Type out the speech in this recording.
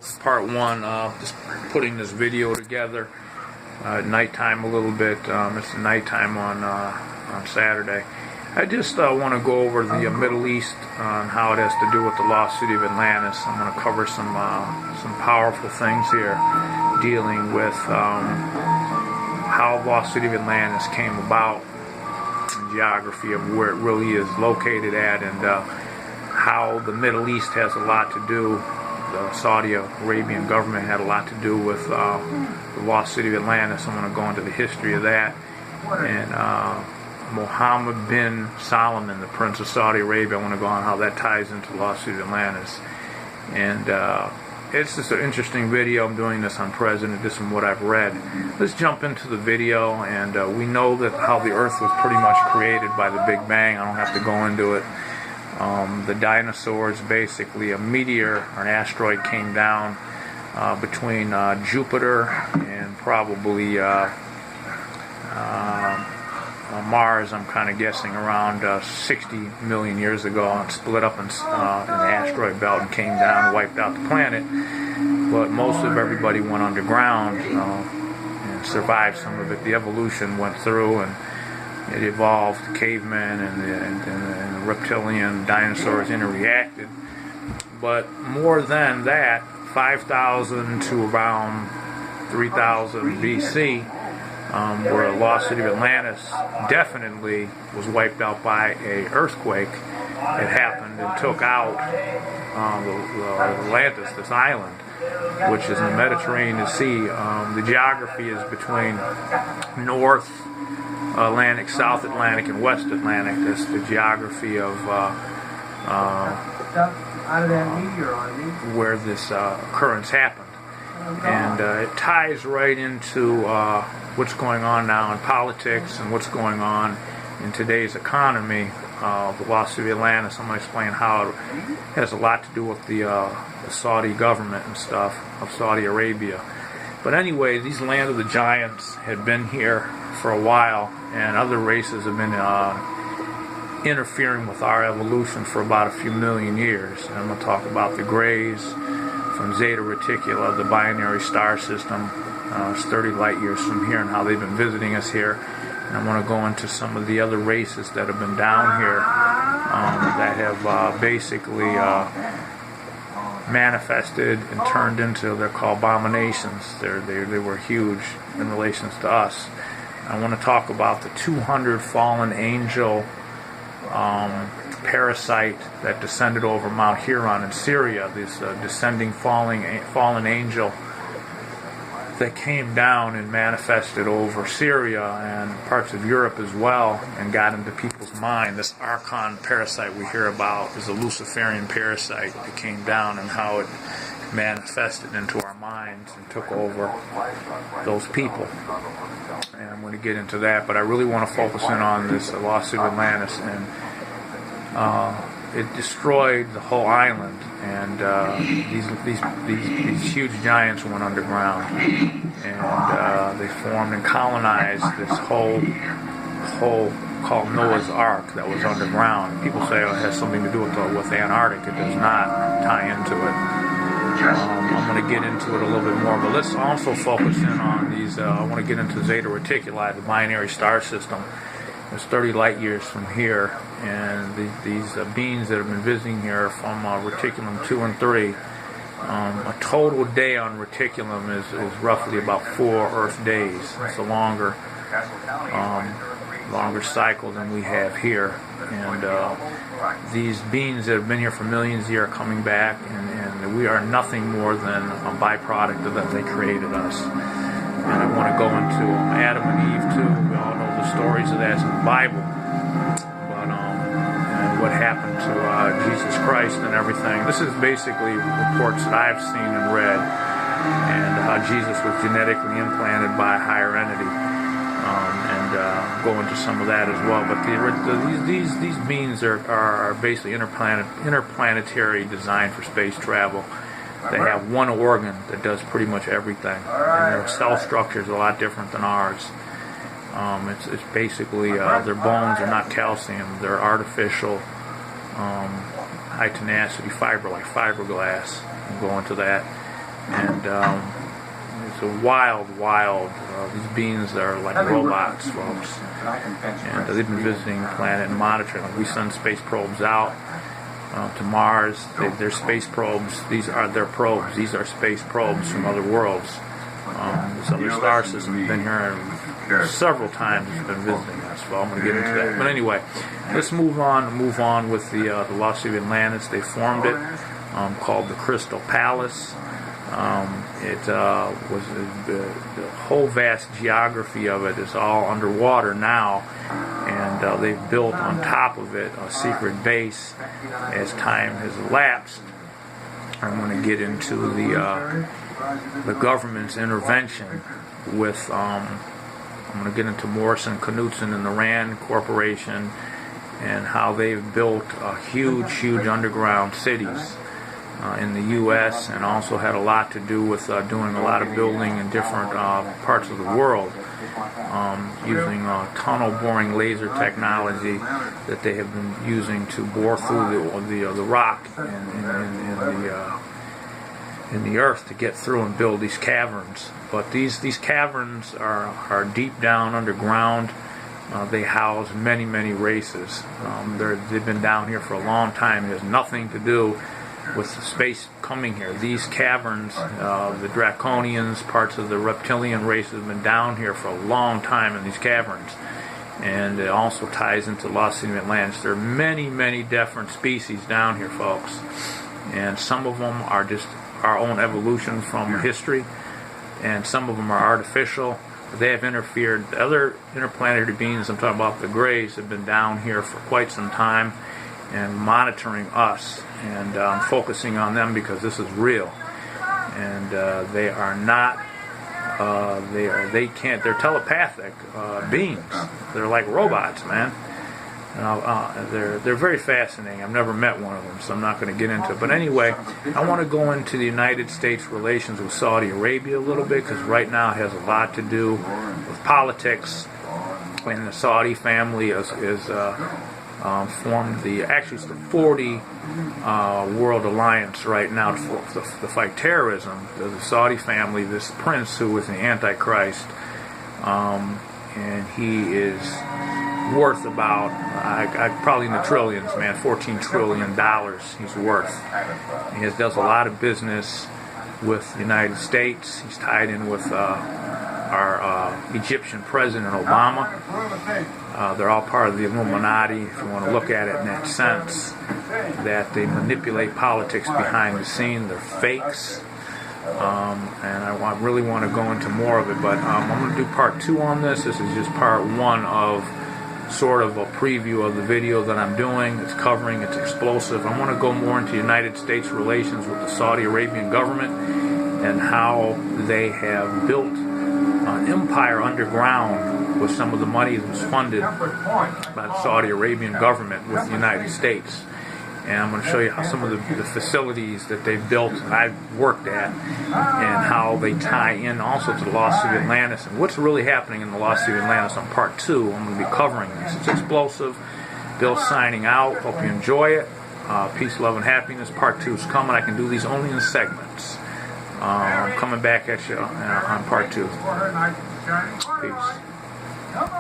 Part one, just putting this video together. Nighttime a little bit. It's nighttime on Saturday. I just want to go over the Middle East and how it has to do with the lost city of Atlantis. I'm going to cover some powerful things here dealing with how the lost city of Atlantis came about, and geography of where it really is located at, and how the Middle East has a lot to do. The Saudi Arabian government had a lot to do with the lost city of Atlantis. I'm going to go into the history of that. And Mohammed bin Salman, the Prince of Saudi Arabia, I want to go on how that ties into the lost city of Atlantis. And it's just an interesting video. I'm doing this on President, this is what I've read. Let's jump into the video. And we know that how the Earth was pretty much created by the Big Bang. I don't have to go into it. The dinosaurs, basically a meteor or an asteroid came down between Jupiter and probably Mars, I'm kind of guessing, around 60 million years ago, and split up in the asteroid belt and came down and wiped out the planet. But most of everybody went underground and survived some of it. The evolution went through, and it evolved. Cavemen and the reptilian dinosaurs interreacted. But more than that, 5,000 to around 3,000 BC, where the lost city of Atlantis definitely was wiped out by an earthquake. It happened and took out the Atlantis, this island, which is in the Mediterranean Sea. The geography is between North Atlantic, South Atlantic, and West Atlantic. That's the geography of where this occurrence happened. And it ties right into what's going on now in politics and what's going on in today's economy. The lost city of Atlantis, I'm going to explain how it has a lot to do with the Saudi government and stuff of Saudi Arabia. But anyway, these land of the giants had been here for a while, and other races have been interfering with our evolution for about a few million years. And I'm going to talk about the Greys from Zeta Reticuli, the binary star system. It's 30 light years from here, and how they've been visiting us here. And I want to go into some of the other races that have been down here that have basically manifested and turned into, they're called abominations. They were huge in relations to us. I want to talk about the 200 fallen angel parasite that descended over Mount Huron in Syria, this descending fallen angel that came down and manifested over Syria and parts of Europe as well, and got into people's mind. This Archon parasite we hear about is a Luciferian parasite that came down, and how it manifested into our minds and took over those people. And I'm going to get into that, but I really want to focus in on this lost city of Atlantis. And it destroyed the whole island, and these huge giants went underground, and they formed and colonized this whole called Noah's Ark that was underground. People say it has something to do with Antarctic. It does not tie into it. I'm going to get into it a little bit more, but let's also focus in on these. I want to get into Zeta Reticuli, the binary star system. It's 30 light years from here, and these beings that have been visiting here from Reticulum 2 and 3. A total day on Reticulum is roughly about 4 Earth days. It's a longer cycle than we have here. And these beings that have been here for millions of years are coming back, and we are nothing more than a byproduct of that they created us. And I want to go into Adam and Eve too. We all know the stories of that in the Bible. But and what happened to Jesus Christ and everything. This is basically reports that I've seen and read, and how Jesus was genetically implanted by a higher entity. And go into some of that as well. But these beings are basically interplanetary, designed for space travel. They have one organ that does pretty much everything, and their cell structure is a lot different than ours. It's basically their bones are not calcium; they're artificial, high tenacity fiber, like fiberglass. We'll go into that. And it's a wild. These beings are like robots, folks. And they've been visiting the planet and monitoring. We send space probes out to Mars. They're space probes. These are their probes. These are space probes from other worlds. This other star system has been here several times. It's been visiting us. Well, I'm going to get into that. But anyway, let's move on with the lost city of Atlantis. They formed it, called the Crystal Palace. It was the whole vast geography of it is all underwater now, and they've built on top of it a secret base. As time has elapsed, I'm going to get into the government's intervention with. I'm going to get into Morrison, Knudsen, and the Rand Corporation, and how they've built huge underground cities in the U.S. and also had a lot to do with doing a lot of building in different parts of the world, using tunnel boring laser technology that they have been using to bore through the rock in the earth to get through and build these caverns. But these caverns are deep down underground. They house many races. They've been down here for a long time. It has nothing to do with the space coming here. These caverns, the Draconians, parts of the reptilian race have been down here for a long time in these caverns. And it also ties into Lost City of Atlantis. There are many different species down here, folks. And some of them are just our own evolution from history, and some of them are artificial. They have interfered. The other interplanetary beings, I'm talking about the Greys, have been down here for quite some time and monitoring us, and focusing on them because this is real. And they are not. They're telepathic beings. They're like robots, man. They're very fascinating. I've never met one of them, so I'm not going to get into it. But anyway, I want to go into the United States relations with Saudi Arabia a little bit, because right now it has a lot to do with politics. And the Saudi family is formed it's the 40 World Alliance right now to fight terrorism. The Saudi family, this prince who is the Antichrist, and he is worth about, probably in the trillions, man, $14 trillion he's worth. He does a lot of business with the United States. He's tied in with our Egyptian President Obama. They're all part of the Illuminati, if you want to look at it in that sense, that they manipulate politics behind the scene. They're fakes. And I really want to go into more of it, but I'm going to do part 2 on this. This is just part 1 of sort of a preview of the video that I'm doing. It's explosive. I want to go more into United States relations with the Saudi Arabian government and how they have built an empire underground with some of the money that was funded by the Saudi Arabian government with the United States. And I'm going to show you how some of the facilities that they've built and I've worked at, and how they tie in also to the Lost City of Atlantis and what's really happening in the Lost City of Atlantis on part 2. I'm going to be covering this. It's explosive. Bill signing out. Hope you enjoy it. Peace, love, and happiness. Part 2 is coming. I can do these only in segments. I'm coming back at you on part 2. Peace.